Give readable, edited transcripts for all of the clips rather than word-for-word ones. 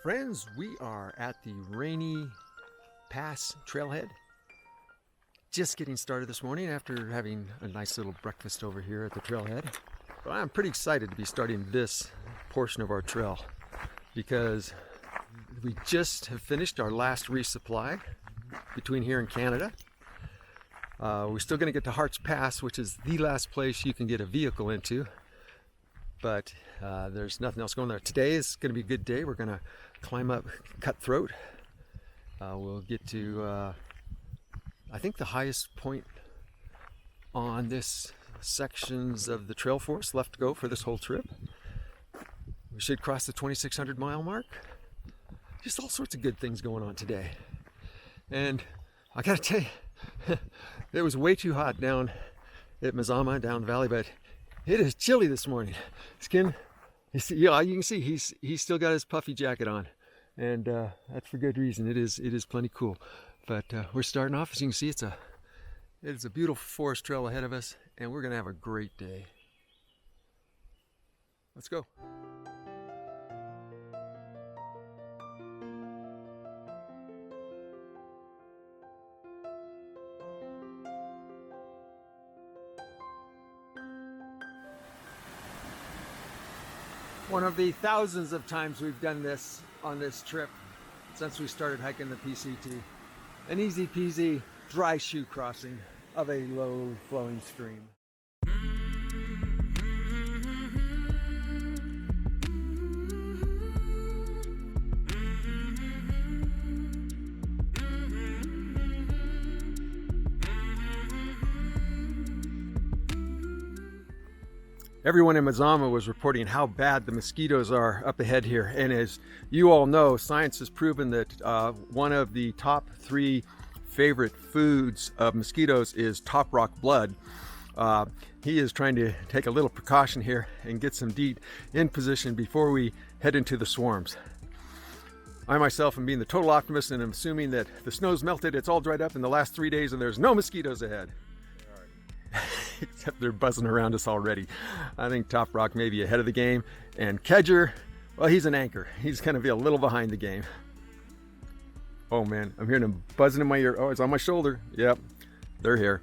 Friends, we are at the Rainy Pass trailhead. Just getting started this morning after having a nice little breakfast over here at the trailhead. But I'm pretty excited to be starting this portion of our trail because we just have finished our last resupply between here and Canada. We're still going to get to Hart's Pass, which is the last place you can get a vehicle into. But there's nothing else going there. Today is going to be a good day. We're going to climb up Cutthroat. We'll get to, I think, the highest point on this sections of the trail force left to go for this whole trip. We should cross the 2,600 mile mark. Just all sorts of good things going on today. And I gotta tell you, it was way too hot down at Methow, down the valley, but it is chilly this morning. Skin, yeah, you can see he's still got his puffy jacket on, and that's for good reason. It is plenty cool. But we're starting off. As you can see, it is a beautiful forest trail ahead of us, and we're gonna have a great day. Let's go. One of the thousands of times we've done this on this trip since we started hiking the PCT. An easy peasy dry shoe crossing of a low flowing stream. Everyone in Methow was reporting how bad the mosquitoes are up ahead here. And as you all know, science has proven that one of the top 3 favorite foods of mosquitoes is Top Rock blood. He is trying to take a little precaution here and get some DEET in position before we head into the swarms. I myself am being the total optimist and I'm assuming that the snow's melted, it's all dried up in the last 3 days and there's no mosquitoes ahead. Except they're buzzing around us already. I think Top Rock may be ahead of the game, and Kedger, well, he's an anchor. He's going to be a little behind the game. Oh man, I'm hearing them buzzing in my ear. Oh, it's on my shoulder. Yep, they're here.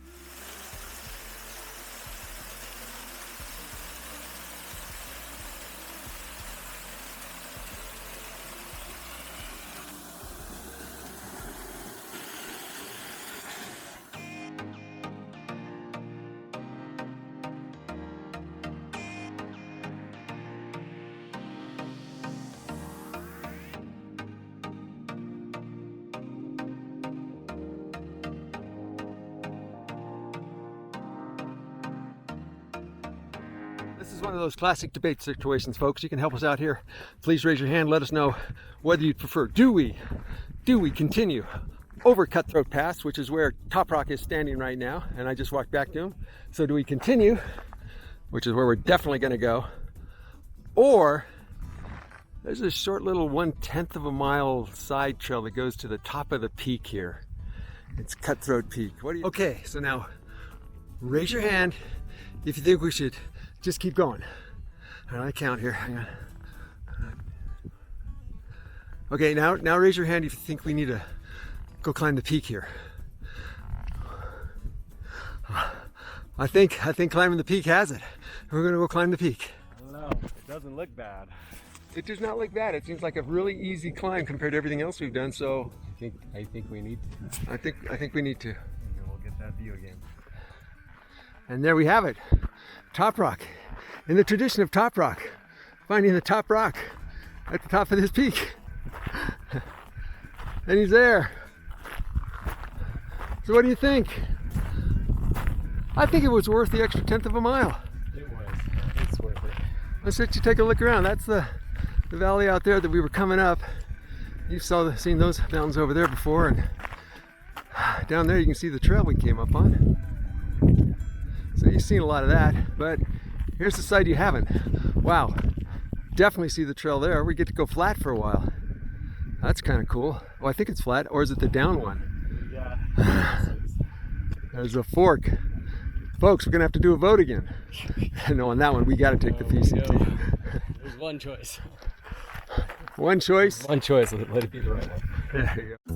This is one of those classic debate situations, folks. You can help us out here. Please raise your hand. Let us know whether you'd prefer. Do we continue over Cutthroat Pass, which is where Top Rock is standing right now, and I just walked back to him. So do we continue, which is where we're definitely going to go, or there's a short little 1/10 of a mile side trail that goes to the top of the peak here. It's Cutthroat Peak. What do you? Okay, so now raise your hand if you think we should just keep going. All right, I count here. Hang on. Okay, now raise your hand if you think we need to go climb the peak here. I think climbing the peak has it. We're gonna go climb the peak. I don't know. It doesn't look bad. It does not look bad. It seems like a really easy climb compared to everything else we've done. So I think we need to. I think we need to. And then we'll get that view again. And there we have it. Top Rock. In the tradition of Top Rock, finding the top rock at the top of this peak. And he's there. So what do you think? I think it was worth the extra 1/10 of a mile. It was. It's worth it. Let's let you take a look around. That's the valley out there that we were coming up. You've seen those mountains over there before, and down there you can see the trail we came up on. So you've seen a lot of that, but here's the side you haven't. Wow, definitely see the trail there. We get to go flat for a while. That's kind of cool. Oh, I think it's flat, or is it the down one? Yeah. There's a fork. Folks, we're gonna have to do a vote again. No, on that one, we gotta take the PCT. There's one choice. One choice. One choice. Let it be the right one. There you go.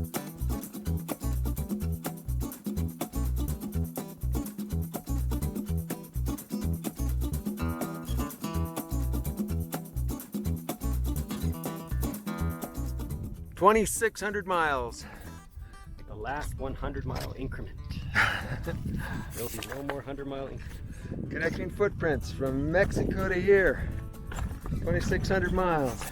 $2,600 miles. The last 100-mile increment. There'll be no more 100-mile increment. Connecting footprints from Mexico to here. 2,600 miles.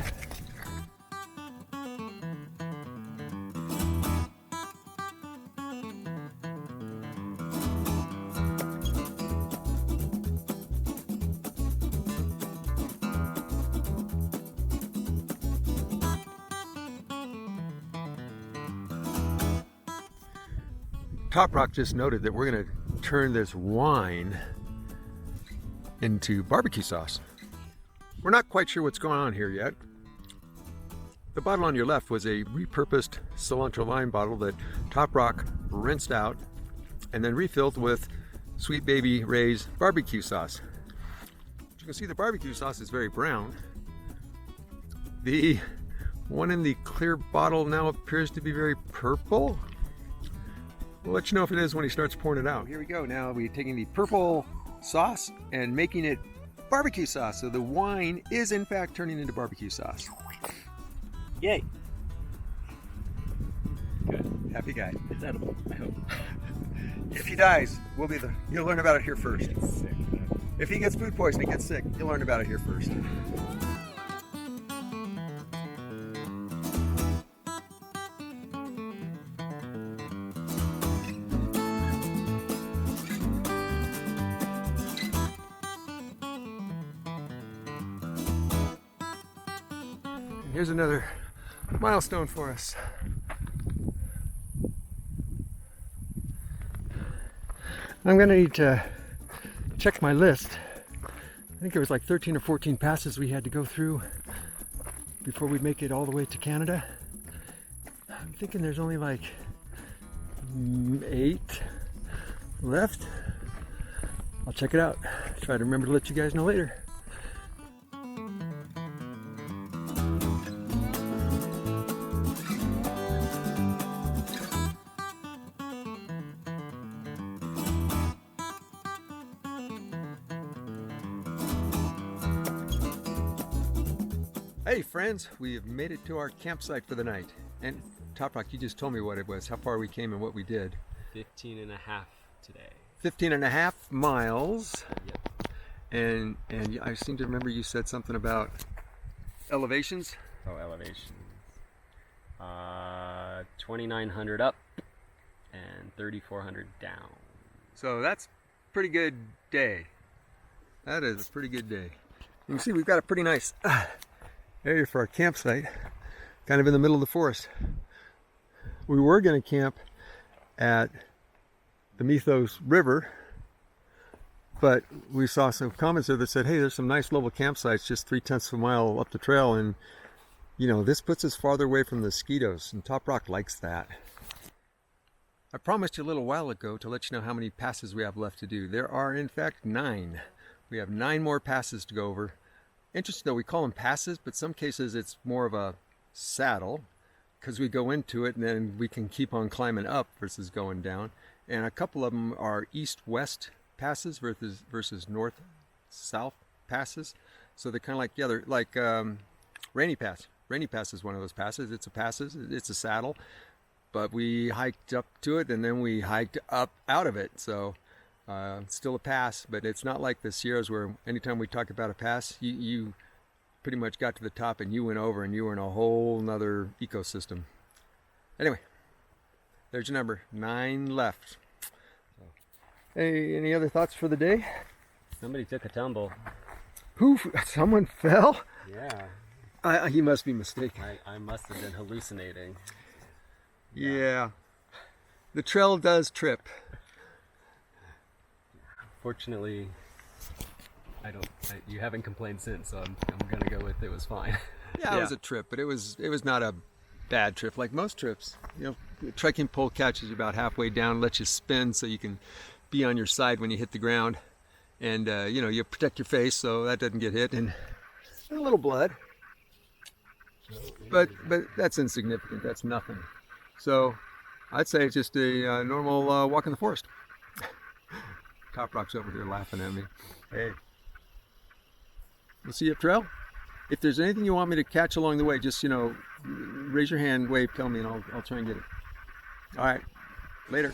Top Rock just noted that we're going to turn this wine into barbecue sauce. We're not quite sure what's going on here yet. The bottle on your left was a repurposed cilantro lime bottle that Top Rock rinsed out and then refilled with Sweet Baby Ray's barbecue sauce. As you can see, the barbecue sauce is very brown. The one in the clear bottle now appears to be very purple. We'll let you know if it is when he starts pouring it out. Here we go. Now we're taking the purple sauce and making it barbecue sauce. So the wine is in fact turning into barbecue sauce. Yay! Good. Happy guy. It's edible, I hope. If he dies, you'll learn about it here first. It's sick. If he gets food poisoning, gets sick, you'll learn about it here first. Here's another milestone for us. I'm gonna need to check my list. I think it was like 13 or 14 passes we had to go through before we make it all the way to Canada. I'm thinking there's only like 8 left. I'll check it out. Try to remember to let you guys know later. Hey friends, we have made it to our campsite for the night. And Top Rock, you just told me what it was, how far we came and what we did. 15 and a half today. 15 and a half miles. Yep. And I seem to remember you said something about elevations. Oh, elevations. 2,900 up and 3,400 down. So that's a pretty good day. That is a pretty good day. You can see we've got a pretty nice area for our campsite, kind of in the middle of the forest. We were going to camp at the Methow River, but we saw some comments there that said, hey, there's some nice level campsites just 3/10 of a mile up the trail, and you know, this puts us farther away from the mosquitoes, and Top Rock likes that. I promised you a little while ago to let you know how many passes we have left to do. There are in fact 9. We have 9 more passes to go over. Interesting though, we call them passes, but some cases it's more of a saddle because we go into it and then we can keep on climbing up versus going down. And a couple of them are east-west passes versus north-south passes. So they're kind of like, yeah, they're like Rainy Pass. Rainy Pass is one of those passes. It's a saddle, but we hiked up to it and then we hiked up out of it. So still a pass, but it's not like the Sierras where anytime we talk about a pass, you pretty much got to the top and you went over and you were in a whole nother ecosystem. Anyway, there's your number, 9 left. Hey, any other thoughts for the day? Somebody took a tumble. Who? Someone fell? Yeah. He must be mistaken. I must have been hallucinating. Yeah. The trail does trip. Fortunately, you haven't complained since, so I'm gonna go with it was fine. Yeah, it was a trip, but it was not a bad trip like most trips. You know, the trekking pole catches you about halfway down, lets you spin so you can be on your side when you hit the ground, and you know, you protect your face so that doesn't get hit, and a little blood. but that's insignificant. That's nothing. So I'd say it's just a normal walk in the forest. Top Rock's over here laughing at me. Hey, we'll see you up trail. If there's anything you want me to catch along the way, just, you know, raise your hand, wave, tell me, and I'll try and get it. All right, later.